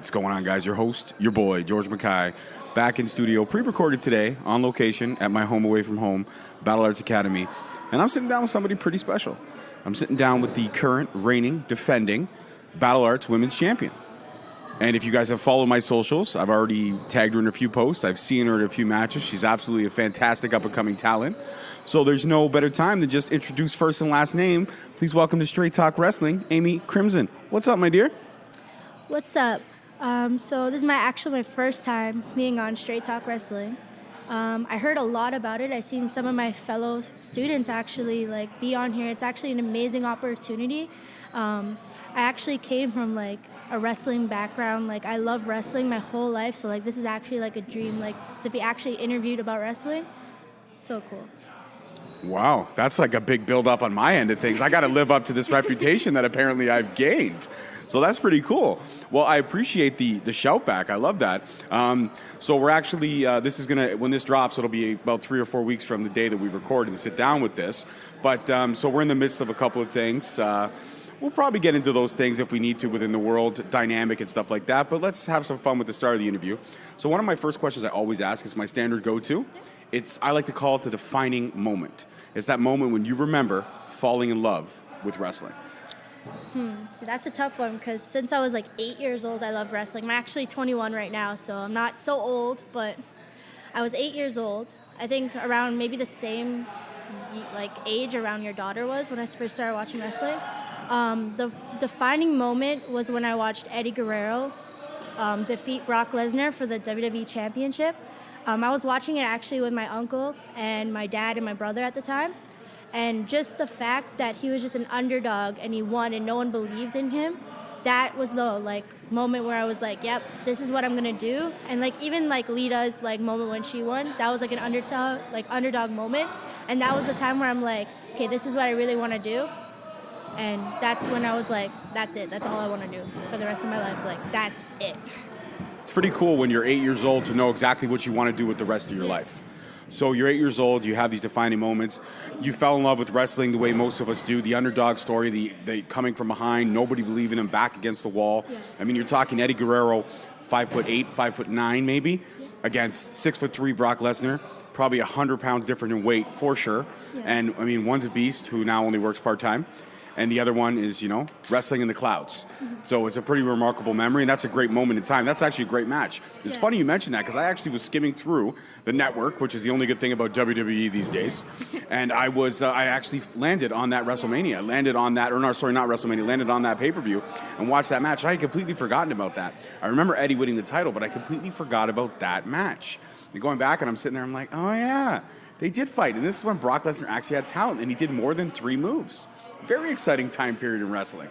What's going on, guys? Your host, your boy, George Mackay, back in studio, pre-recorded today on location at my home away from home, Battle Arts Academy. And I'm sitting down with somebody pretty special. I'm sitting down with the current, reigning, defending Battle Arts Women's Champion. And if you guys have followed my socials, I've already tagged her in a few posts. I've seen her in a few matches. She's absolutely a fantastic up-and-coming talent. So there's no better time than just introduce first and last name. Please welcome to Straight Talk Wrestling, Amy Crimson. What's up, my dear? What's up? So this is my first time being on Straight Talk Wrestling. I heard a lot about it. I've seen some of my fellow students actually be on here. It's actually an amazing opportunity. I actually came from a wrestling background. I love wrestling my whole life. So this is actually a dream, to be actually interviewed about wrestling. So cool. Wow, that's a big build-up on my end of things. I got to live up to this reputation that apparently I've gained. So that's pretty cool. Well, I appreciate the shout back. I love that. So we're actually, when this drops, it'll be about 3 or 4 weeks from the day that we record and sit down with this. But so we're in the midst of a couple of things. We'll probably get into those things if we need to within the world dynamic and stuff like that. But let's have some fun with the start of the interview. So one of my first questions I always ask is my standard go-to. I like to call it the defining moment. It's that moment when you remember falling in love with wrestling. So that's a tough one because since I was 8 years old, I love wrestling. I'm actually 21 right now, so I'm not so old, but I was 8 years old. I think around maybe the same age around your daughter was when I first started watching wrestling. The defining moment was when I watched Eddie Guerrero defeat Brock Lesnar for the WWE Championship. I was watching it actually with my uncle and my dad and my brother at the time. And just the fact that he was just an underdog and he won and no one believed in him, that was the moment where I was yep, this is what I'm gonna do. And even Lita's moment when she won, that was an underdog moment. And that was the time where I'm okay, this is what I really want to do. And that's when I was that's it. That's all I want to do for the rest of my life. That's it. It's pretty cool when you're 8 years old to know exactly what you want to do with the rest of your life. So you're 8 years old, you have these defining moments. You fell in love with wrestling the way most of us do, the underdog story, the coming from behind, nobody believing him, back against the wall. Yeah. I mean, you're talking Eddie Guerrero, 5'8", 5'9", maybe, against 6'3" Brock Lesnar, probably 100 pounds different in weight for sure. Yeah. And I mean, one's a beast who now only works part-time. And the other one is, wrestling in the clouds. Mm-hmm. So it's a pretty remarkable memory, and that's a great moment in time. That's actually a great match. It's funny you mentioned that, because I actually was skimming through the network, which is the only good thing about WWE these days. And I actually landed on that WrestleMania. Landed on that pay-per-view and watched that match. I had completely forgotten about that. I remember Eddie winning the title, but I completely forgot about that match. And going back, and I'm sitting there, I'm like, oh yeah, they did fight. And this is when Brock Lesnar actually had talent, and he did more than 3 moves. Very exciting time period in wrestling.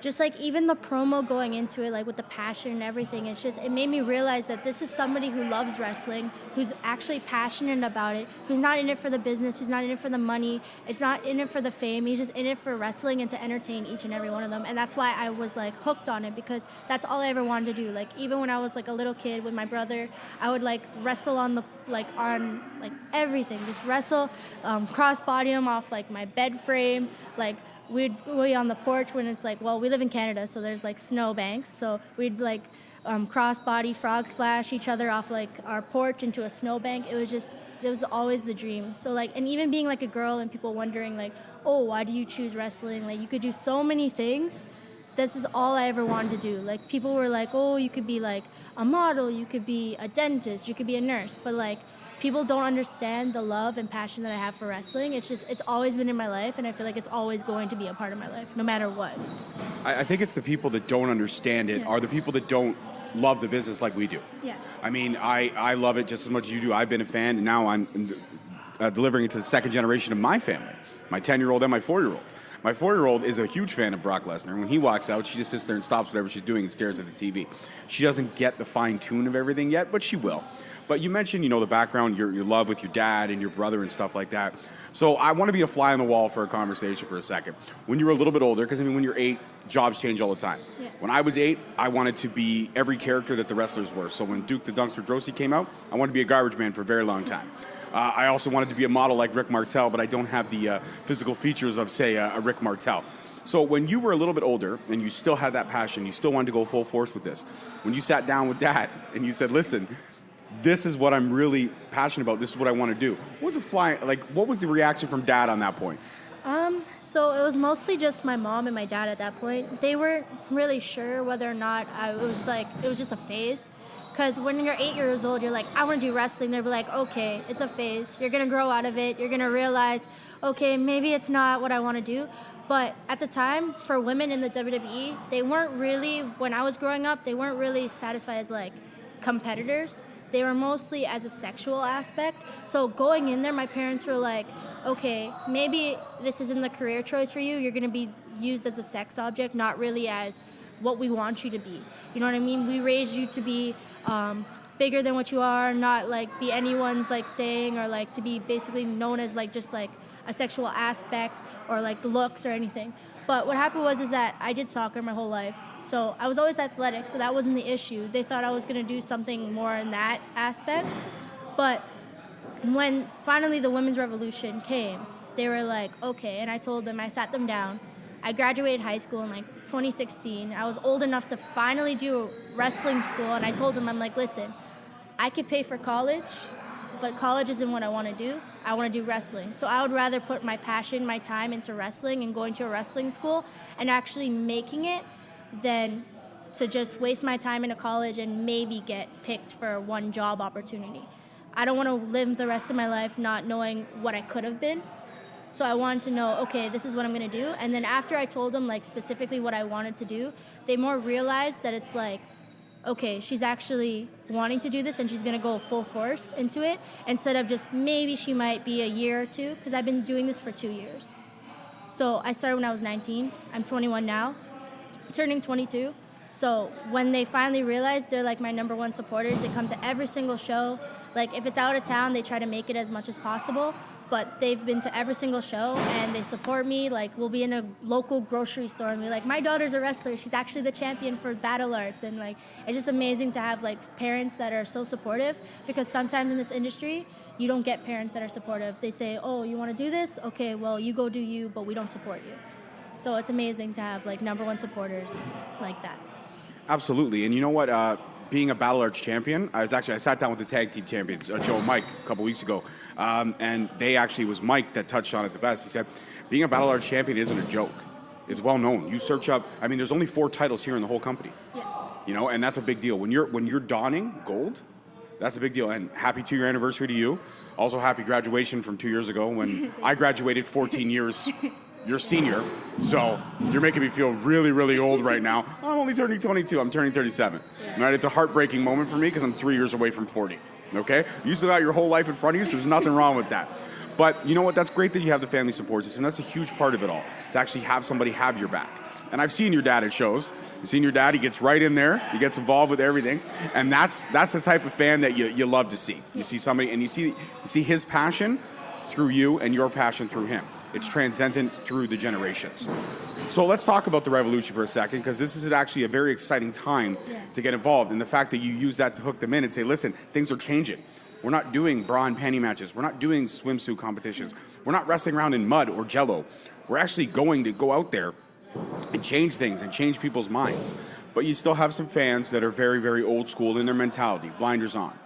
Just even the promo going into it, with the passion and everything, it made me realize that this is somebody who loves wrestling, who's actually passionate about it, who's not in it for the business, who's not in it for the money, it's not in it for the fame, he's just in it for wrestling and to entertain each and every one of them. And that's why I was hooked on it, because that's all I ever wanted to do. Even when I was a little kid with my brother, I would wrestle on the on everything, just wrestle, cross body him off my bed frame, we'd be on the porch when it's we live in Canada, so there's snow banks, so we'd cross body frog splash each other off our porch into a snow bank. It was always the dream. So and even being a girl and people wondering oh, why do you choose wrestling? You could do so many things. This is all I ever wanted to do. People were oh, you could be a model, you could be a dentist, you could be a nurse, but people don't understand the love and passion that I have for wrestling. It's always been in my life, and I feel it's always going to be a part of my life, no matter what. I think it's the people that don't understand it are the people that don't love the business like we do. Yeah. I mean, I love it just as much as you do. I've been a fan, and now I'm delivering it to the second generation of my family, my 10-year-old and my 4-year-old. My 4-year-old is a huge fan of Brock Lesnar. When he walks out, she just sits there and stops whatever she's doing and stares at the TV. She doesn't get the fine tune of everything yet, but she will. But you mentioned, the background, your love with your dad and your brother and stuff like that. So I want to be a fly on the wall for a conversation for a second. When you were a little bit older, because when you're 8, jobs change all the time. Yeah. When I was 8, I wanted to be every character that the wrestlers were. So when Duke the Dunkster Drosy came out, I wanted to be a garbage man for a very long time. I also wanted to be a model like Rick Martel, but I don't have the physical features of, say, a Rick Martel. So when you were a little bit older and you still had that passion, you still wanted to go full force with this, when you sat down with Dad and you said, listen, this is what I'm really passionate about, this is what I want to do, what was the reaction from Dad on that point? So it was mostly just my mom and my dad at that point. They weren't really sure whether or not it was just a phase. Because when you're 8 years old, you're like, I want to do wrestling. They'll be like, okay, it's a phase. You're going to grow out of it. You're going to realize, okay, maybe it's not what I want to do. But at the time, for women in the WWE, they weren't really, when I was growing up, they weren't really satisfied as like competitors. They were mostly as a sexual aspect. So going in there, my parents were like, okay, maybe this isn't the career choice for you. You're going to be used as a sex object, not really as what we want you to be. You know what I mean? We raised you to be bigger than what you are, not like be anyone's like saying, or like to be basically known as like just like a sexual aspect or like looks or anything. But what happened was that I did soccer my whole life. So I was always athletic, so that wasn't the issue. They thought I was going to do something more in that aspect. But when finally the women's revolution came, they were like, okay. And I told them, I sat them down. I graduated high school in like 2016. I was old enough to finally do wrestling school. And I told them, I'm like, listen, I could pay for college, but college isn't what I want to do. I want to do wrestling. So I would rather put my passion, my time into wrestling and going to a wrestling school and actually making it than to just waste my time in a college and maybe get picked for one job opportunity. I don't want to live the rest of my life not knowing what I could have been. So I wanted to know, okay, this is what I'm going to do. And then after I told them like specifically what I wanted to do, they more realized that it's like, okay, she's actually wanting to do this and she's going to go full force into it instead of just maybe she might be a year or two, because I've been doing this for 2 years. So I started when I was 19. I'm 21 now, turning 22. So when they finally realized, they're like my number one supporters. They come to every single show. Like if it's out of town, they try to make it as much as possible. But they've been to every single show and they support me. Like we'll be in a local grocery store and be like, my daughter's a wrestler. She's actually the champion for Battle Arts. And like, it's just amazing to have like parents that are so supportive, because sometimes in this industry, you don't get parents that are supportive. They say, oh, you want to do this? Okay, well, you go do you, but we don't support you. So it's amazing to have like number one supporters like that. Absolutely. And you know what? Being a Battle Arts champion, I sat down with the tag team champions, Joe and Mike, a couple weeks ago, and it was Mike that touched on it the best. He said, being a Battle Arts champion isn't a joke. It's well known. You search up, there's only 4 titles here in the whole company. Yeah. You know, and that's a big deal. When you're donning gold, that's a big deal. And happy 2-year anniversary to you. Also happy graduation from 2 years ago when I graduated 14 years. You're senior, so you're making me feel really, really old right now. I'm only turning 22. I'm turning 37. Yeah. Right? It's a heartbreaking moment for me because I'm 3 years away from 40. Okay? You still got your whole life in front of you, so there's nothing wrong with that. But you know what? That's great that you have the family support system. That's a huge part of it all, to actually have somebody have your back. And I've seen your dad at shows. You've seen your dad. He gets right in there. He gets involved with everything. And that's the type of fan that you love to see. You see somebody, and you see his passion through you and your passion through him. It's transcendent through the generations. So let's talk about the Revolution for a second, because this is actually a very exciting time to get involved. And the fact that you use that to hook them in and say, listen, things are changing. We're not doing bra and panty matches. We're not doing swimsuit competitions. We're not wrestling around in mud or jello. We're actually going to go out there and change things and change people's minds. But you still have some fans that are very, very old school in their mentality, blinders on.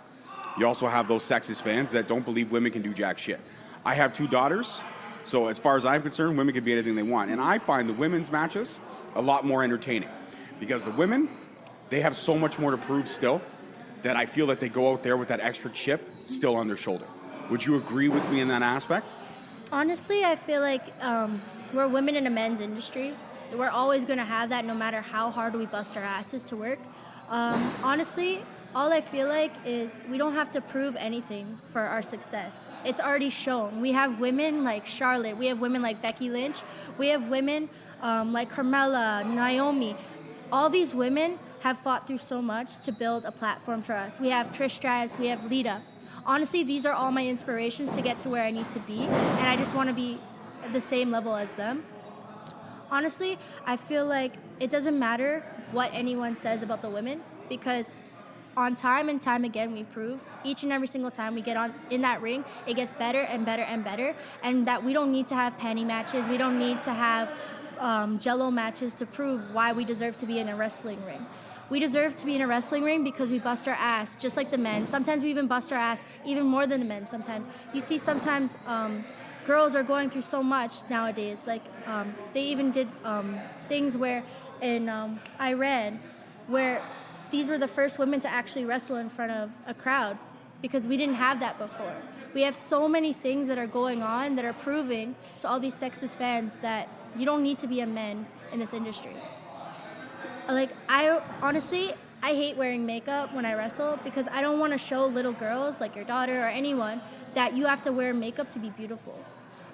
You also have those sexist fans that don't believe women can do jack shit. I have 2 daughters. So as far as I'm concerned, women can be anything they want. And I find the women's matches a lot more entertaining, because the women, they have so much more to prove still, that I feel that they go out there with that extra chip still on their shoulder. Would you agree with me in that aspect? Honestly, I feel like we're women in a men's industry. We're always going to have that no matter how hard we bust our asses to work. Honestly, all I feel like is we don't have to prove anything for our success. It's already shown. We have women like Charlotte. We have women like Becky Lynch. We have women like Carmella, Naomi. All these women have fought through so much to build a platform for us. We have Trish Stratus. We have Lita. Honestly, these are all my inspirations to get to where I need to be, and I just want to be at the same level as them. Honestly, I feel like it doesn't matter what anyone says about the women, because on time and time again, we prove each and every single time we get on in that ring, it gets better and better and better, and that we don't need to have penny matches. We don't need to have jello matches to prove why we deserve to be in a wrestling ring. We deserve to be in a wrestling ring because we bust our ass, just like the men. Sometimes we even bust our ass even more than the men sometimes. You see sometimes girls are going through so much nowadays. Like they even did things where in Iran, where these were the first women to actually wrestle in front of a crowd because we didn't have that before. We have so many things that are going on that are proving to all these sexist fans that you don't need to be a man in this industry. Like, I hate wearing makeup when I wrestle because I don't want to show little girls, like your daughter or anyone, that you have to wear makeup to be beautiful.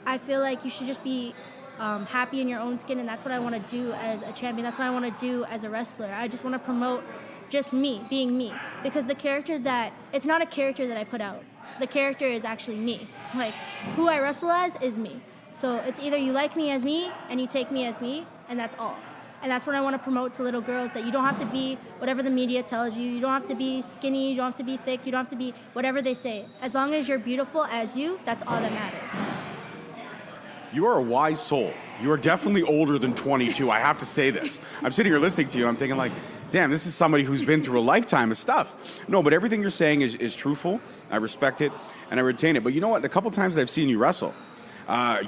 I feel like you should just be happy in your own skin, and that's what I want to do as a champion. That's what I want to do as a wrestler. I just want to promote just me, being me. Because it's not a character that I put out. The character is actually me. Like, who I wrestle as is me. So it's either you like me as me and you take me as me, and that's all. And that's what I want to promote to little girls, that you don't have to be whatever the media tells you. You don't have to be skinny. You don't have to be thick. You don't have to be whatever they say. As long as you're beautiful as you, that's all that matters. You are a wise soul. You are definitely older than 22. I have to say this. I'm sitting here listening to you. I'm thinking like, damn, this is somebody who's been through a lifetime of stuff. No, but everything you're saying is truthful. I respect it, and I retain it. But you know what? A couple times that I've seen you wrestle,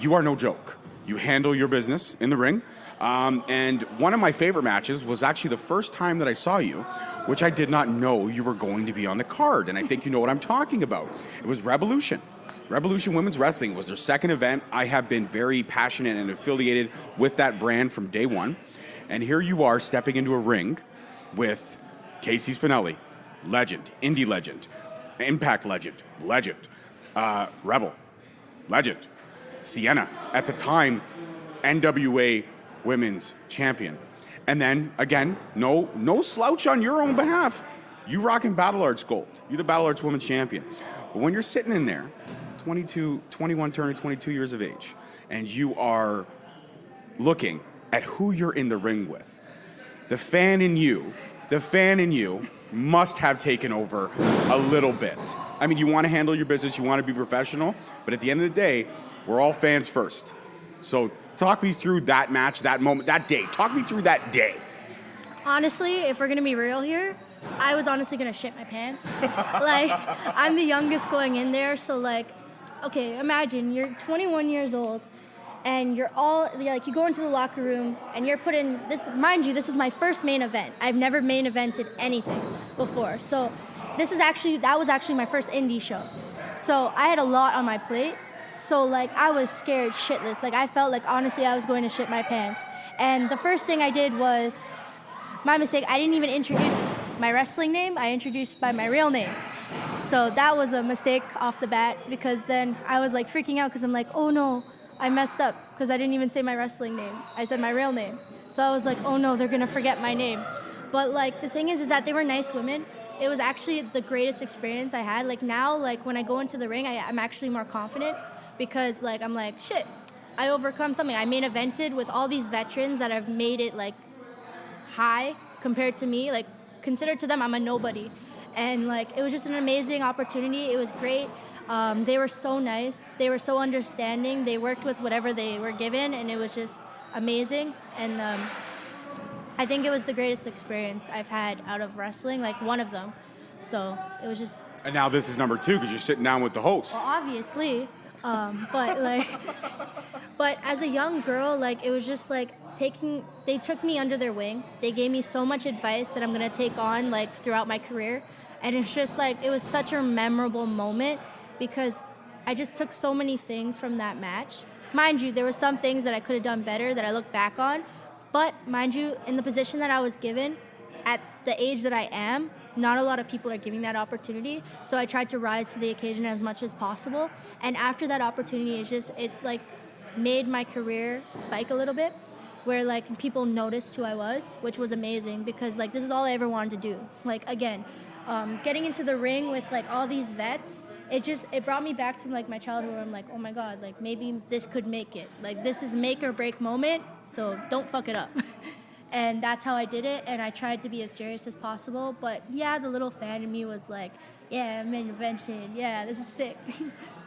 you are no joke. You handle your business in the ring. And one of my favorite matches was actually the first time that I saw you, which I did not know you were going to be on the card. And I think you know what I'm talking about. It was Revolution. Revolution Women's Wrestling was their second event. I have been very passionate and affiliated with that brand from day one. And here you are stepping into a ring with Casey Spinelli, legend, Indy legend, Impact legend, Rebel, legend, Sienna, at the time, NWA Women's Champion. And then, again, no slouch on your own behalf. You rocking Battle Arts Gold. You're the Battle Arts Women's Champion. But when you're sitting in there, 21 turning 22 years of age, and you are looking at who you're in the ring with, the fan in you must have taken over a little bit. I mean, you want to handle your business, you want to be professional, but at the end of the day, we're all fans first. So talk me through that match, that moment, that day. Talk me through that day. Honestly, if we're going to be real here, I was honestly going to shit my pants. Like, I'm the youngest going in there, so like, okay, imagine you're 21 years old and you go into the locker room and you're put in this, mind you, this is my first main event. I've never main evented anything before. So that was actually my first indie show. So I had a lot on my plate. So like I was scared shitless. Like I felt like honestly I was going to shit my pants. And the first thing I did was my mistake. I didn't even introduce my wrestling name. I introduced by my real name. So that was a mistake off the bat because then I was like freaking out because I'm like, oh no, I messed up because I didn't even say my wrestling name. I said my real name. So I was like, oh no, they're going to forget my name. But like the thing is that they were nice women. It was actually the greatest experience I had. Like now, like when I go into the ring, I'm actually more confident because like I'm like, shit, I overcome something. I main evented with all these veterans that have made it like high compared to me. Like considered to them, I'm a nobody. And like it was just an amazing opportunity. It was great. They were so nice. They were so understanding. They worked with whatever they were given, and it was just amazing. And I think it was the greatest experience I've had out of wrestling, like one of them. So it was just. And now this is number 2 because you're sitting down with the host. Well, obviously, but as a young girl, like it was just like they took me under their wing. They gave me so much advice that I'm gonna take on like throughout my career, and it's just like it was such a memorable moment because I just took so many things from that match. Mind you, there were some things that I could have done better that I look back on, but mind you, in the position that I was given, at the age that I am, not a lot of people are giving that opportunity, so I tried to rise to the occasion as much as possible. And after that opportunity, it like made my career spike a little bit, where like people noticed who I was, which was amazing because like this is all I ever wanted to do. Like again, getting into the ring with like all these vets, it brought me back to like my childhood where I'm like, oh my god, like maybe this could make it. Like this is make or break moment, so don't fuck it up. And that's how I did it, and I tried to be as serious as possible. But yeah, the little fan in me was like, yeah, I'm invented. Yeah, this is sick.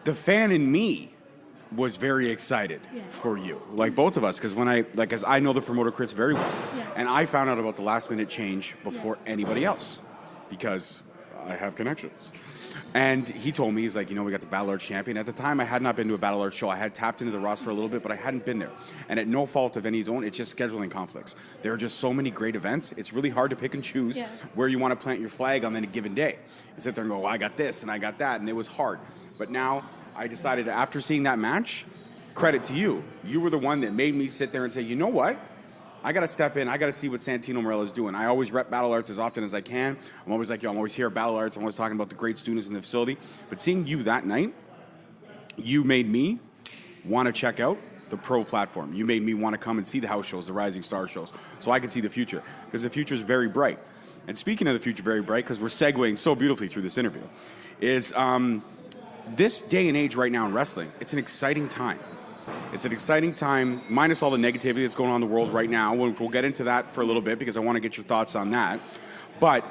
The fan in me was very excited for you, like both of us, because as I know the promoter Chris very well, and I found out about the last minute change before anybody else, because I have connections. And he told me, he's like, we got the Battle Arts champion. At the time, I had not been to a Battle Arts show. I had tapped into the roster a little bit, but I hadn't been there. And at no fault of any own, it's just scheduling conflicts. There are just so many great events. It's really hard to pick and choose where you want to plant your flag on any given day. And sit there and go, I got this and I got that, and it was hard. But now I decided, after seeing that match, credit to you. You were the one that made me sit there and say, you know what? I got to step in. I got to see what Santino Morella's doing. I always rep Battle Arts as often as I can. I'm always like, I'm always here at Battle Arts. I'm always talking about the great students in the facility. But seeing you that night, you made me want to check out the pro platform. You made me want to come and see the house shows, the Rising Star shows, so I could see the future, because the future is very bright. And speaking of the future very bright, because we're segueing so beautifully through this interview, is this day and age right now in wrestling, it's an exciting time. It's an exciting time, minus all the negativity that's going on in the world right now. We'll get into that for a little bit, because I want to get your thoughts on that. But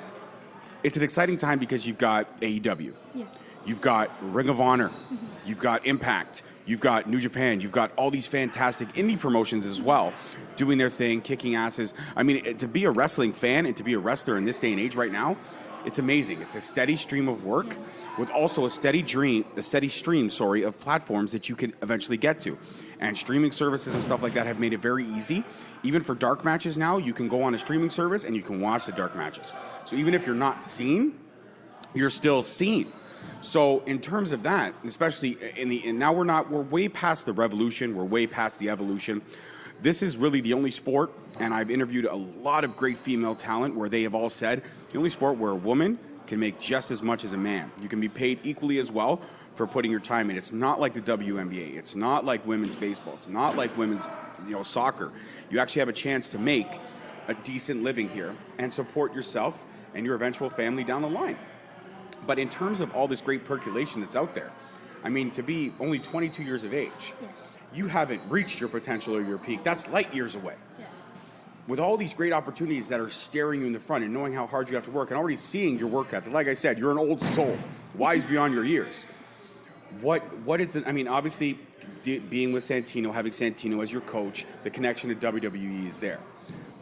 it's an exciting time because you've got AEW. Yeah. You've got Ring of Honor. Mm-hmm. You've got Impact. You've got New Japan. You've got all these fantastic indie promotions as well, doing their thing, kicking asses. I mean, to be a wrestling fan and to be a wrestler in this day and age right now, it's amazing. It's a steady stream of work with also a steady stream of platforms that you can eventually get to. And streaming services and stuff like that have made it very easy. Even for dark matches now, you can go on a streaming service and you can watch the dark matches. So even if you're not seen, you're still seen. So in terms of that, especially now we're way past the revolution, we're way past the evolution. This is really the only sport, and I've interviewed a lot of great female talent where they have all said, the only sport where a woman can make just as much as a man. You can be paid equally as well for putting your time in. It's not like the WNBA. It's not like women's baseball. It's not like women's soccer. You actually have a chance to make a decent living here and support yourself and your eventual family down the line. But in terms of all this great percolation that's out there, I mean, to be only 22 years of age, you haven't reached your potential or your peak. That's light years away. Yeah. With all these great opportunities that are staring you in the front and knowing how hard you have to work and already seeing your work ethic, like I said, you're an old soul, wise beyond your years. What is it? I mean, obviously, being with Santino, having Santino as your coach, the connection to WWE is there.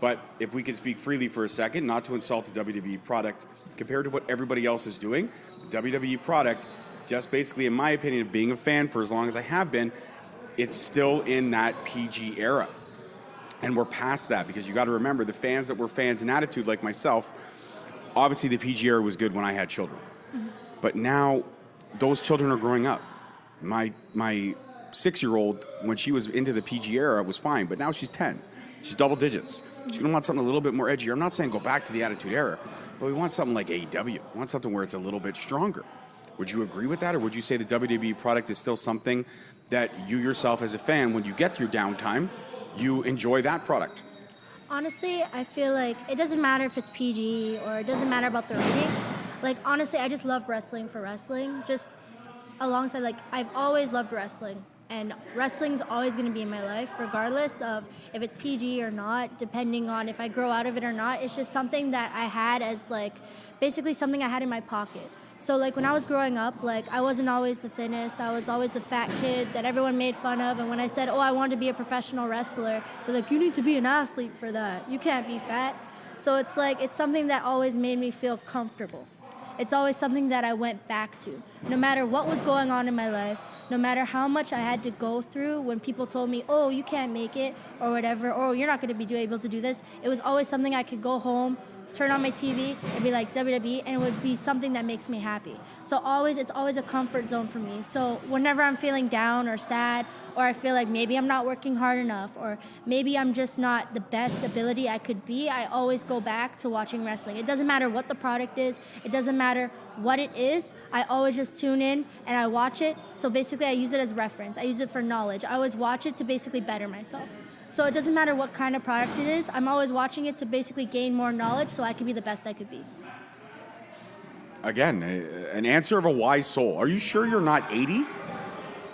But if we could speak freely for a second, not to insult the WWE product, compared to what everybody else is doing, the WWE product, just basically, in my opinion, being a fan for as long as I have been, it's still in that PG era. And we're past that, because you got to remember, the fans that were fans in attitude like myself, obviously the PG era was good when I had children. Mm-hmm. But now those children are growing up. My 6-year-old, when she was into the PG era, was fine, but now she's 10. She's double digits. She's going to want something a little bit more edgy. I'm not saying go back to the attitude era, but we want something like AEW. We want something where it's a little bit stronger. Would you agree with that, or would you say the WWE product is still something that you yourself as a fan, when you get your downtime, you enjoy that product? Honestly, I feel like it doesn't matter if it's PG or it doesn't matter about the rating. Like, honestly, I just love wrestling for wrestling. Just alongside, like, I've always loved wrestling. And wrestling's always going to be in my life, regardless of if it's PG or not, depending on if I grow out of it or not. It's just something that I had as, like, basically something I had in my pocket. So, like, when I was growing up, like, I wasn't always the thinnest. I was always the fat kid that everyone made fun of. And when I said, I wanted to be a professional wrestler, they're like, you need to be an athlete for that. You can't be fat. So it's like, it's something that always made me feel comfortable. It's always something that I went back to. No matter what was going on in my life, no matter how much I had to go through when people told me, you can't make it, or whatever, or you're not going to be able to do this, it was always something I could go home, turn on my TV, and be like WWE, and it would be something that makes me happy. So it's always a comfort zone for me. So whenever I'm feeling down or sad, or I feel like maybe I'm not working hard enough, or maybe I'm just not the best ability I could be, I always go back to watching wrestling. It doesn't matter what the product is. It doesn't matter what it is. I always just tune in and I watch it. So basically I use it as reference. I use it for knowledge. I always watch it to basically better myself. So it doesn't matter what kind of product it is. I'm always watching it to basically gain more knowledge so I can be the best I could be. Again, an answer of a wise soul. Are you sure you're not 80?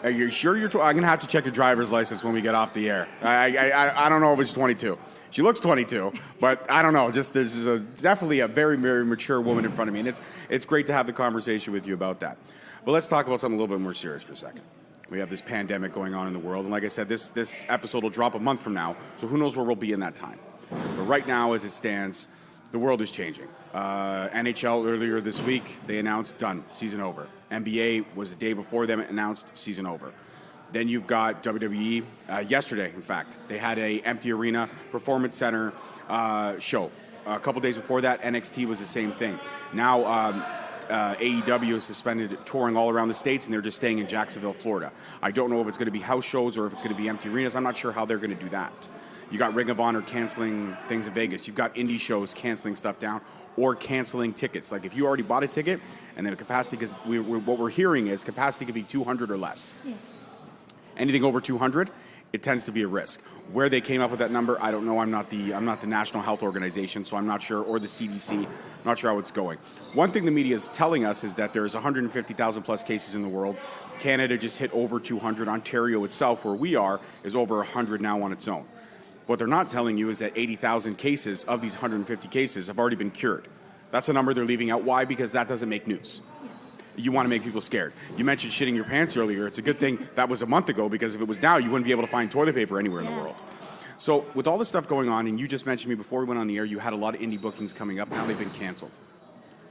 Are you sure you're? I'm gonna have to check your driver's license when we get off the air. I don't know if it's 22. She looks 22, but I don't know. Just there's definitely a very, very mature woman in front of me, and it's great to have the conversation with you about that. But let's talk about something a little bit more serious for a second. We have this pandemic going on in the world, and like I said, this episode will drop a month from now, so who knows where we'll be in that time. But right now, as it stands, the world is changing. NHL earlier this week, they announced done, season over. NBA was the day before them announced season over. Then you've got WWE. Yesterday, in fact, they had a empty arena performance center show. A couple days before that, NXT was the same thing. Now AEW is suspended touring all around the states, and they're just staying in Jacksonville, Florida. I don't know if it's going to be house shows or if it's going to be empty arenas. I'm not sure how they're going to do that. You got Ring of Honor canceling things in Vegas. You've got indie shows canceling stuff down or canceling tickets. Like if you already bought a ticket and then the capacity, because what we're hearing is capacity could be 200 or less. Yeah. Anything over 200, it tends to be a risk. Where they came up with that number, I don't know. I'm not the National Health Organization, so I'm not sure, or the CDC. I'm not sure how it's going. One thing the media is telling us is that there's 150,000 plus cases in the world. Canada just hit over 200. Ontario itself, where we are, is over 100 now on its own. What they're not telling you is that 80,000 cases of these 150 cases have already been cured. That's a number they're leaving out. Why? Because that doesn't make news. You want to make people scared. You mentioned shitting your pants earlier. It's a good thing that was a month ago, because if it was now, you wouldn't be able to find toilet paper anywhere in the world. So with all this stuff going on, and you just mentioned me before we went on the air, you had a lot of indie bookings coming up. Now they've been canceled.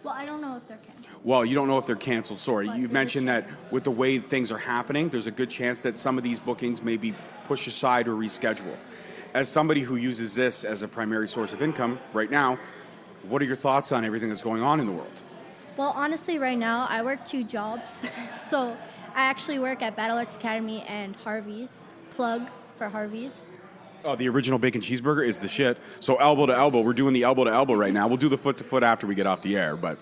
Well, I don't know if they're canceled. Well, you don't know if they're canceled. Sorry. You mentioned that with the way things are happening, there's a good chance that some of these bookings may be pushed aside or rescheduled. As somebody who uses this as a primary source of income right now, what are your thoughts on everything that's going on in the world? Well, honestly, right now, I work 2 jobs. So I actually work at Battle Arts Academy and Harvey's. Plug for Harvey's. Oh, the original bacon cheeseburger is the shit. So elbow to elbow. We're doing the elbow to elbow right now. We'll do the foot to foot after we get off the air. But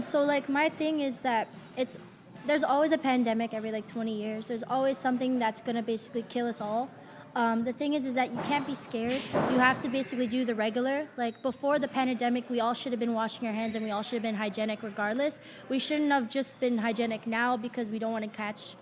so, like, my thing is that there's always a pandemic every, 20 years. There's always something that's going to basically kill us all. The thing is that you can't be scared. You have to basically do the regular. Like before the pandemic, we all should have been washing our hands and we all should have been hygienic regardless. We shouldn't have just been hygienic now because we don't want to catch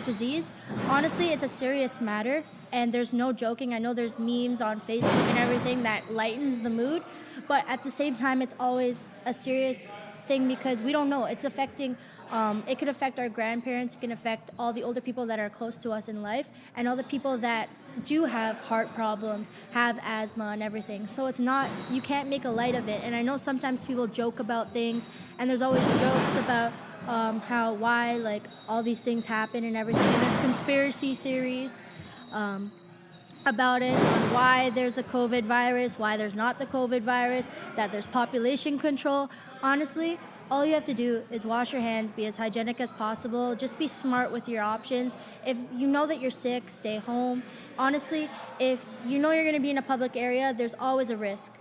disease. Honestly, it's a serious matter and there's no joking. I know there's memes on Facebook and everything that lightens the mood, but at the same time, it's always a serious thing because we don't know. It's affecting it could affect our grandparents. It can affect all the older people that are close to us in life and all the people that do have heart problems, have asthma and everything. So it's not, you can't make a light of it. And I know sometimes people joke about things and there's always jokes about why all these things happen and everything. And there's conspiracy theories about it, on why there's the COVID virus, why there's not the COVID virus, that there's population control. Honestly, all you have to do is wash your hands, be as hygienic as possible, just be smart with your options. If you know that you're sick, stay home. Honestly, if you know you're going to be in a public area, there's always a risk.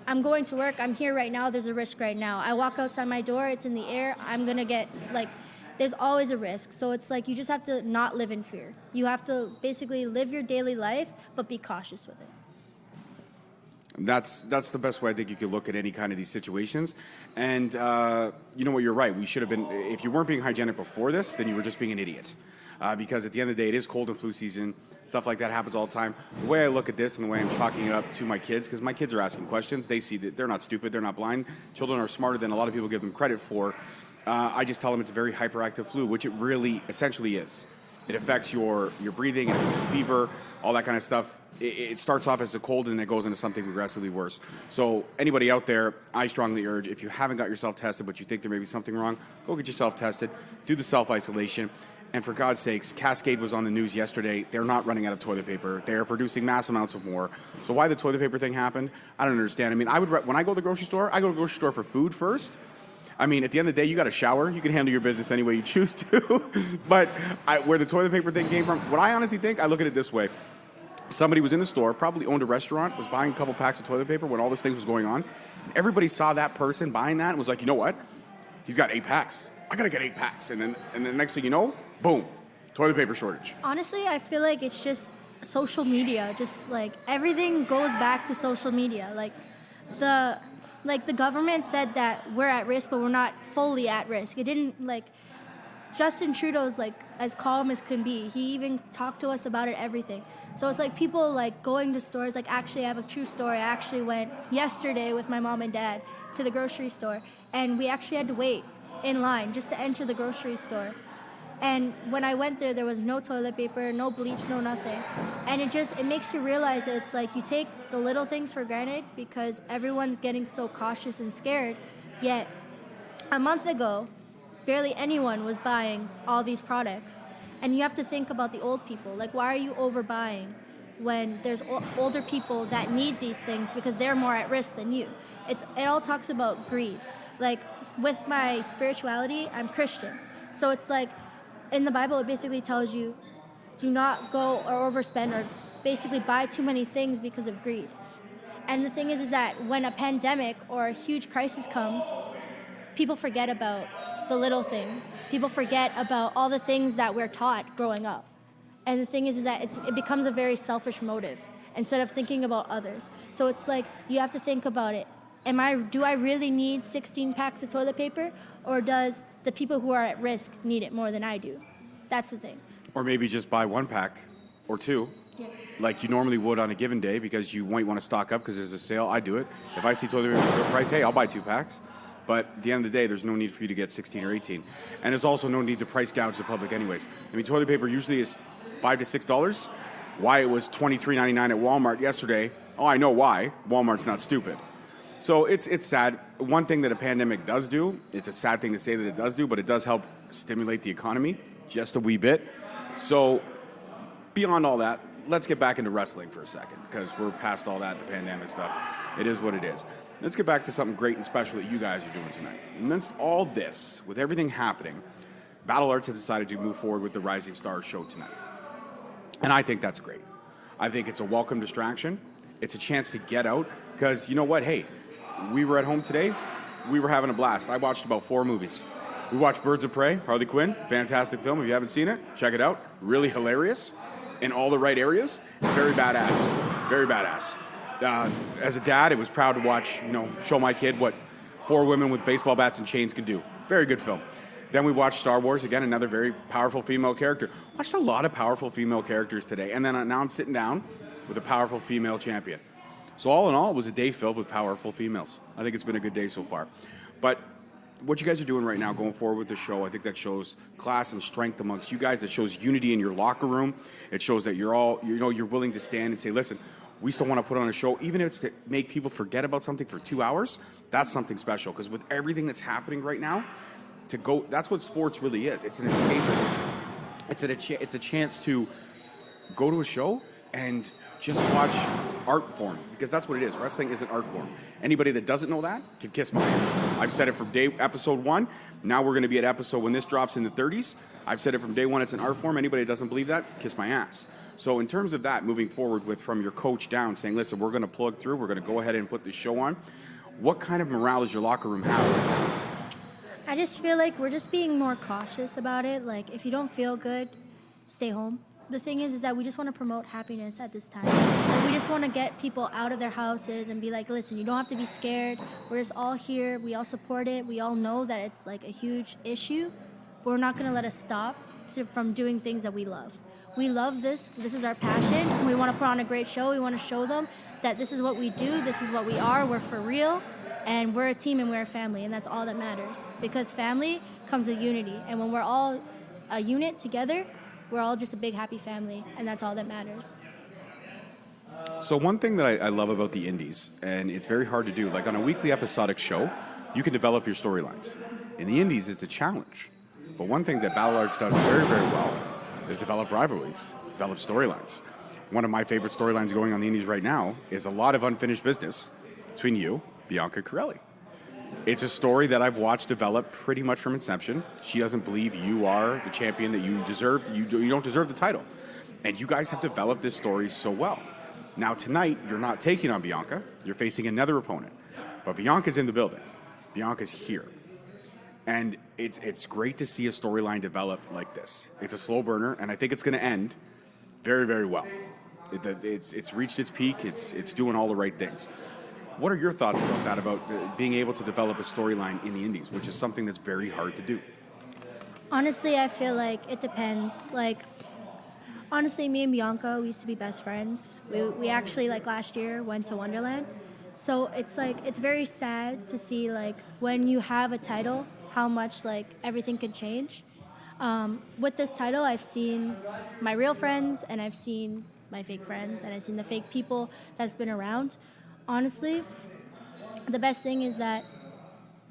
I'm going to work, I'm here right now, there's a risk right now. I walk outside my door, it's in the air, I'm going to get, there's always a risk. So it's you just have to not live in fear. You have to basically live your daily life, but be cautious with it. That's the best way I think you could look at any kind of these situations. And you know what, you're right. We should have been, if you weren't being hygienic before this, then you were just being an idiot. Because at the end of the day, it is cold and flu season. Stuff like that happens all the time. The way I look at this and the way I'm chalking it up to my kids, because my kids are asking questions, they see that they're not stupid, they're not blind. Children are smarter than a lot of people give them credit for. I just tell them it's a very hyperactive flu, which it really essentially is. It affects your breathing, fever, all that kind of stuff. It starts off as a cold and it goes into something progressively worse. So anybody out there, I strongly urge, if you haven't got yourself tested but you think there may be something wrong, go get yourself tested, do the self-isolation. And for God's sakes, Cascade was on the news yesterday. They're not running out of toilet paper. They are producing mass amounts of more. So why the toilet paper thing happened, I don't understand. I mean, when I go to the grocery store, I go to the grocery store for food first. I mean, at the end of the day, you got a shower. You can handle your business any way you choose to. But where the toilet paper thing came from, what I honestly think, I look at it this way. Somebody was in the store, probably owned a restaurant, was buying a couple packs of toilet paper when all this thing was going on. Everybody saw that person buying that and was like, you know what? He's got 8 packs. I got to get 8 packs. And then the next thing you know, boom, toilet paper shortage. Honestly, I feel like it's just social media. Just everything goes back to social media. The government said that we're at risk, but we're not fully at risk. It didn't Justin Trudeau's like as calm as can be. He even talked to us about it, everything. So it's like people like going to stores. Like actually, I have a true story. I actually went yesterday with my mom and dad to the grocery store, and we actually had to wait in line just to enter the grocery store. And when I went there was no toilet paper, no bleach, no nothing. And it makes you realize that it's like you take the little things for granted because everyone's getting so cautious and scared. Yet a month ago, barely anyone was buying all these products. And you have to think about the old people. Like, why are you overbuying when there's older people that need these things because they're more at risk than you? It all talks about greed. Like, with my spirituality, I'm Christian. So it's like, in the Bible, it basically tells you, do not go or overspend or basically buy too many things because of greed. And the thing is that when a pandemic or a huge crisis comes, people forget about the little things. People forget about all the things that we're taught growing up. And the thing is that it becomes a very selfish motive instead of thinking about others. So it's like you have to think about it. Do I really need 16 packs of toilet paper, or does the people who are at risk need it more than I do? That's the thing. Or maybe just buy 1 pack or 2. Yeah. Like you normally would on a given day because you might want to stock up because there's a sale. I do it. If I see toilet paper at a good price, hey, I'll buy 2 packs. But at the end of the day, there's no need for you to get 16 or 18. And there's also no need to price gouge the public anyways. I mean, toilet paper usually is $5 to $6. Why it was $23.99 at Walmart yesterday, oh, I know why. Walmart's not stupid. So it's sad. One thing that a pandemic does do, it's a sad thing to say that it does do, but it does help stimulate the economy just a wee bit. So beyond all that, let's get back into wrestling for a second because we're past all that, the pandemic stuff. It is what it is. Let's get back to something great and special that you guys are doing tonight. Amidst all this, with everything happening, Battle Arts has decided to move forward with the Rising Stars show tonight. And I think that's great. I think it's a welcome distraction. It's a chance to get out because you know what? Hey, we were at home today. We were having a blast. I watched about 4 movies. We watched Birds of Prey, Harley Quinn, fantastic film. If you haven't seen it, check it out. Really hilarious in all the right areas. Very badass. Very badass. As a dad, it was proud to watch, show my kid what 4 women with baseball bats and chains could do. Very good film. Then we watched Star Wars, again, another very powerful female character. Watched a lot of powerful female characters today. And then now I'm sitting down with a powerful female champion. So all in all, it was a day filled with powerful females. I think it's been a good day so far. But what you guys are doing right now, going forward with the show, I think that shows class and strength amongst you guys. It shows unity in your locker room. It shows that you're all, you're willing to stand and say, listen, we still want to put on a show, even if it's to make people forget about something for 2 hours. That's something special because with everything that's happening right now, that's what sports really is. It's an escapism. It's a chance to go to a show and just watch art form, because that's what it is. Wrestling is an art form. Anybody that doesn't know that can kiss my ass. I've said it from episode 1. Now we're going to be at episode when this drops in the 30s. I've said it from day 1. It's an art form. Anybody that doesn't believe that, kiss my ass. So in terms of that, moving forward with from your coach down, saying, listen, we're going to plug through. We're going to go ahead and put this show on. What kind of morale does your locker room have? I just feel like we're just being more cautious about it. Like, if you don't feel good, stay home. The thing is that we just want to promote happiness at this time. Like, we just want to get people out of their houses and be like, listen, you don't have to be scared. We're just all here. We all support it. We all know that it's like a huge issue, but we're not going to let us stop from doing things that we love. We love this. This is our passion. We want to put on a great show. We want to show them that this is what we do. This is what we are. We're for real. And we're a team and we're a family. And that's all that matters. Because family comes with unity. And when we're all a unit together, we're all just a big happy family. And that's all that matters. So one thing that I love about the Indies, and it's very hard to do, like on a weekly episodic show, you can develop your storylines. In the Indies, it's a challenge. But one thing that Battle Arts does very, very well is develop rivalries, develop storylines. One of my favorite storylines going on the Indies right now is a lot of unfinished business between you, Bianca Carelli. It's a story that I've watched develop pretty much from inception. She doesn't believe you are the champion that you deserve. You don't deserve the title. And you guys have developed this story so well. Now tonight, you're not taking on Bianca. You're facing another opponent. But Bianca's in the building. Bianca's here. And it's great to see a storyline develop like this. It's a slow burner, and I think it's going to end very, very well. It's reached its peak. It's doing all the right things. What are your thoughts about that, about being able to develop a storyline in the Indies, which is something that's very hard to do? Honestly, I feel like it depends. Like, honestly, me and Bianca, we used to be best friends. We actually, like, last year went to Wonderland. So it's like, it's very sad to see, like, when you have a title, how much, like, everything could change. With this title, I've seen my real friends, and I've seen my fake friends, and I've seen the fake people that's been around. Honestly, the best thing is that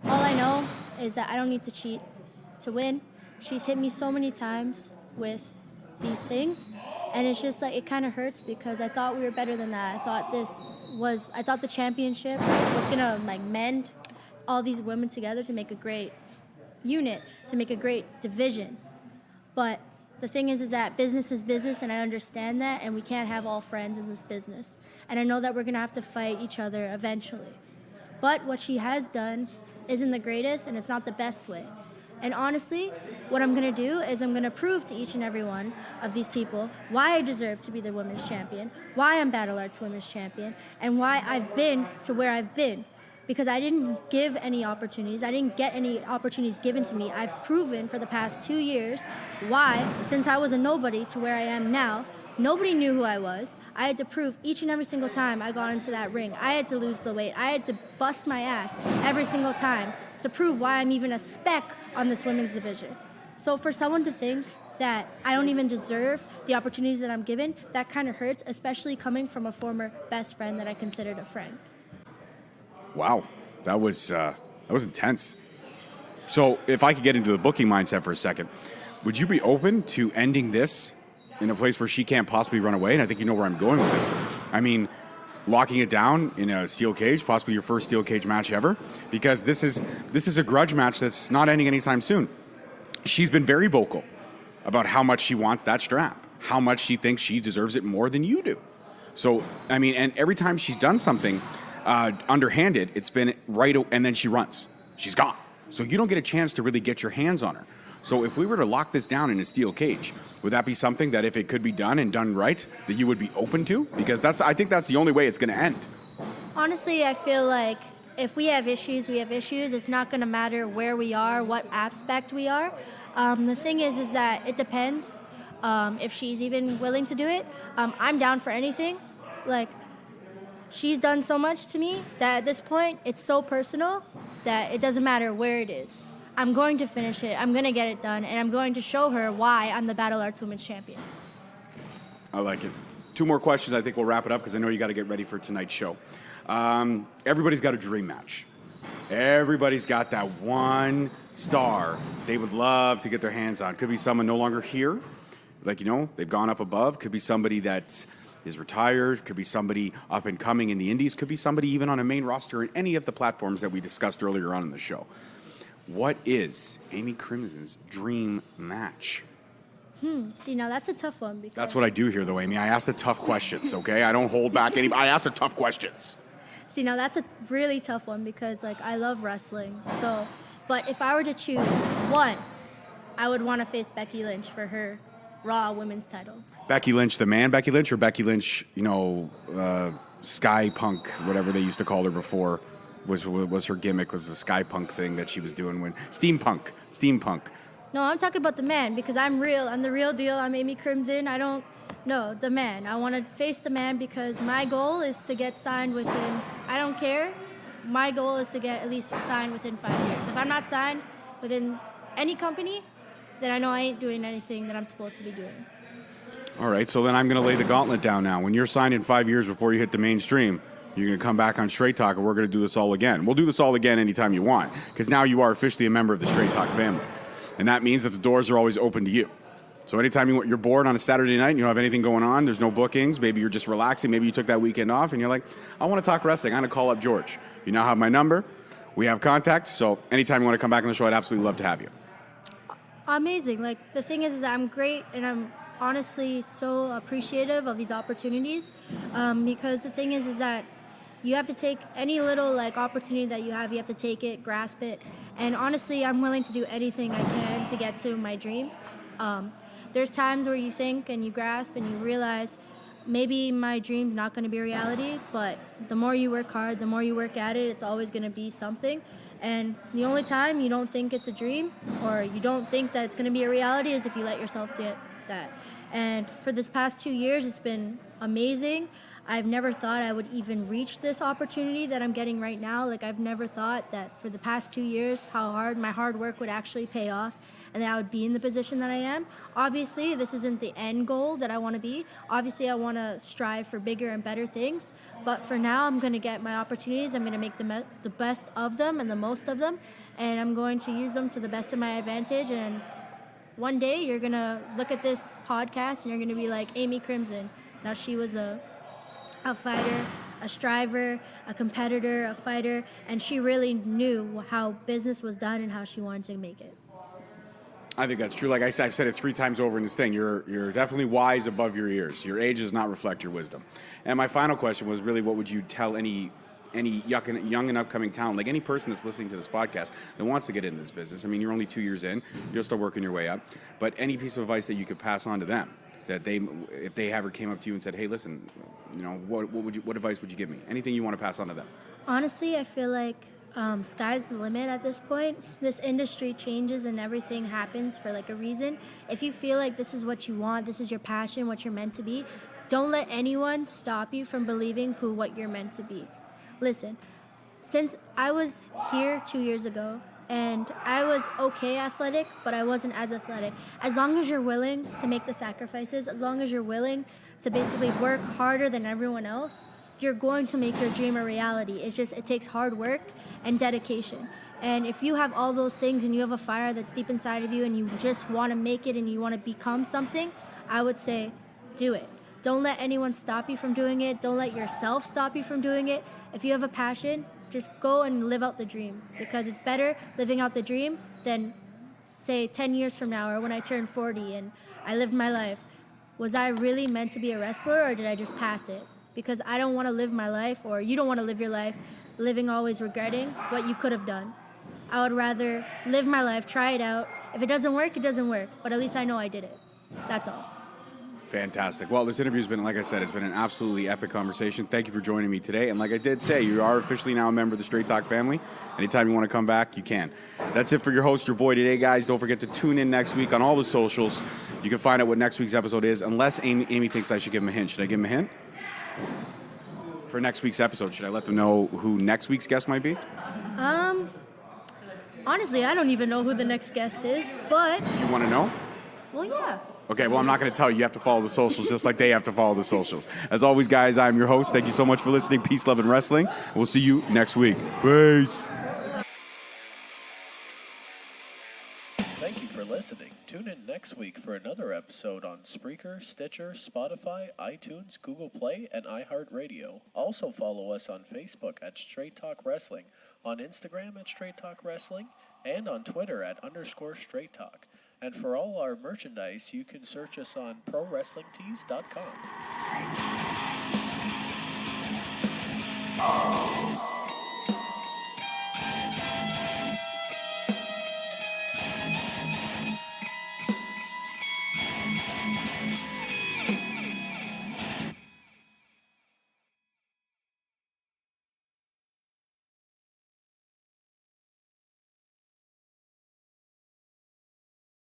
all I know is that I don't need to cheat to win. She's hit me so many times with these things, and it's just like, it kind of hurts because I thought we were better than that. I thought the championship was gonna, like, mend all these women together to make a great unit, to make a great division. But the thing is that business is business, and I understand that, and we can't have all friends in this business. And I know that we're gonna have to fight each other eventually. But what she has done isn't the greatest, and it's not the best way. And honestly, what I'm going to do is I'm going to prove to each and every one of these people why I deserve to be the women's champion, why I'm Battle Arts women's champion, and why I've been to where I've been. Because I didn't give any opportunities. I didn't get any opportunities given to me. I've proven for the past 2 years why, since I was a nobody to where I am now, nobody knew who I was. I had to prove each and every single time I got into that ring. I had to lose the weight. I had to bust my ass every single time to prove why I'm even a speck on this women's division. So for someone to think that I don't even deserve the opportunities that I'm given, that kind of hurts, especially coming from a former best friend that I considered a friend. Wow, that was intense. So if I could get into the booking mindset for a second, would you be open to ending this in a place where she can't possibly run away? And I think you know where I'm going with this. I mean, locking it down in a steel cage, possibly your first steel cage match ever, because this is a grudge match that's not ending anytime soon. She's been very vocal about how much she wants that strap, how much she thinks she deserves it more than you do. So, I mean, and every time she's done something underhanded, it's been right, and then she runs. She's gone. So you don't get a chance to really get your hands on her. So if we were to lock this down in a steel cage, would that be something that, if it could be done and done right, that you would be open to? Because I think that's the only way it's going to end. Honestly, I feel like if we have issues, we have issues. It's not going to matter where we are, what aspect we are. The thing is that it depends if she's even willing to do it. I'm down for anything. Like, she's done so much to me that at this point, it's so personal that it doesn't matter where it is. I'm going to finish it, I'm going to get it done, and I'm going to show her why I'm the Battle Arts Women's Champion. I like it. 2 more questions, I think we'll wrap it up, because I know you got to get ready for tonight's show. Everybody's got a dream match. Everybody's got that one star they would love to get their hands on. Could be someone no longer here, like, you know, they've gone up above. Could be somebody that is retired. Could be somebody up and coming in the Indies. Could be somebody even on a main roster in any of the platforms that we discussed earlier on in the show. What is Amy Crimson's dream match? See, now that's a tough one. Because That's what I do here, though, Amy. I ask the tough questions, okay? I don't hold back any. I ask the tough questions. See, now that's a really tough one because, like, I love wrestling. So, but if I were to choose one, I would want to face Becky Lynch for her Raw Women's title. Becky Lynch, the man Becky Lynch, or Becky Lynch, you know, Sky Punk, whatever they used to call her before, was her gimmick, was the Sky Punk thing that she was doing when Steampunk. No, I'm talking about the man because I'm real. I'm the real deal. I'm Amy Crimson. No, the man. I want to face the man because my goal is to get signed within, I don't care. My goal is to get at least signed within 5 years. If I'm not signed within any company, then I know I ain't doing anything that I'm supposed to be doing. All right, so then I'm going to lay the gauntlet down now. When you're signed in 5 years before you hit the mainstream, you're going to come back on Straight Talk, and we're going to do this all again. We'll do this all again anytime you want, because now you are officially a member of the Straight Talk family. And that means that the doors are always open to you. So anytime you're bored on a Saturday night and you don't have anything going on, there's no bookings, maybe you're just relaxing, maybe you took that weekend off, and you're like, I want to talk wrestling, I'm going to call up George. You now have my number. We have contact, so anytime you want to come back on the show, I'd absolutely love to have you. Amazing. Like, the thing is that I'm great, and I'm honestly so appreciative of these opportunities because the thing is that you have to take any little opportunity that you have to take it, grasp it, and honestly, I'm willing to do anything I can to get to my dream. There's times where you think and you grasp and you realize maybe my dream's not going to be reality, but the more you work hard, the more you work at it, it's always going to be something. And the only time you don't think it's a dream or you don't think that it's going to be a reality is if you let yourself get that. And for this past 2 years, it's been amazing. I've never thought I would even reach this opportunity that I'm getting right now. Like, I've never thought that for the past 2 years, my hard work would actually pay off and that I would be in the position that I am. Obviously, this isn't the end goal that I want to be. Obviously, I want to strive for bigger and better things. But for now, I'm going to get my opportunities. I'm going to make the best of them and the most of them. And I'm going to use them to the best of my advantage. And one day, you're going to look at this podcast and you're going to be like, Amy Crimson. Now, she was a fighter, a striver, a competitor, a fighter, and she really knew how business was done and how she wanted to make it. I think that's true. Like I said, I've said it 3 times over in this thing. You're definitely wise above your years. Your age does not reflect your wisdom. And my final question was really, what would you tell any young and upcoming talent, like any person that's listening to this podcast that wants to get into this business? I mean, you're only 2 years in. You're still working your way up. But any piece of advice that you could pass on to them, that if they ever came up to you and said, "Hey, listen, what advice would you give me?" Anything you want to pass on to them? Honestly, I feel like sky's the limit at this point. This industry changes and everything happens for like a reason. If you feel like this is what you want, this is your passion, what you're meant to be, don't let anyone stop you from believing what you're meant to be. Listen, since I was here 2 years ago, and I was okay athletic, but I wasn't as athletic. As long as you're willing to make the sacrifices, as long as you're willing to basically work harder than everyone else, you're going to make your dream a reality. It takes hard work and dedication. And if you have all those things and you have a fire that's deep inside of you and you just want to make it and you want to become something, I would say do it. Don't let anyone stop you from doing it. Don't let yourself stop you from doing it. If you have a passion, just go and live out the dream, because it's better living out the dream than, say, 10 years from now or when I turn 40 and I lived my life. Was I really meant to be a wrestler, or did I just pass it? Because I don't want to live my life, or you don't want to live your life living always regretting what you could have done. I would rather live my life, try it out. If it doesn't work, it doesn't work. But at least I know I did it. That's all. Fantastic. Well, this interview's been, like I said, it's been an absolutely epic conversation. Thank you for joining me today. And like I did say, you are officially now a member of the Straight Talk family. Anytime you want to come back, you can. That's it for your host, your boy today, guys. Don't forget to tune in next week on all the socials. You can find out what next week's episode is, unless Amy thinks I should give him a hint. Should I give him a hint? For next week's episode, should I let them know who next week's guest might be? Honestly, I don't even know who the next guest is, but... You want to know? Well, yeah. Okay, well, I'm not going to tell you. You have to follow the socials just like they have to follow the socials. As always, guys, I'm your host. Thank you so much for listening. Peace, love, and wrestling. We'll see you next week. Peace. Thank you for listening. Tune in next week for another episode on Spreaker, Stitcher, Spotify, iTunes, Google Play, and iHeartRadio. Also follow us on Facebook at Straight Talk Wrestling, on Instagram at Straight Talk Wrestling, and on Twitter at _Straight Talk. And for all our merchandise, you can search us on ProWrestlingTees.com.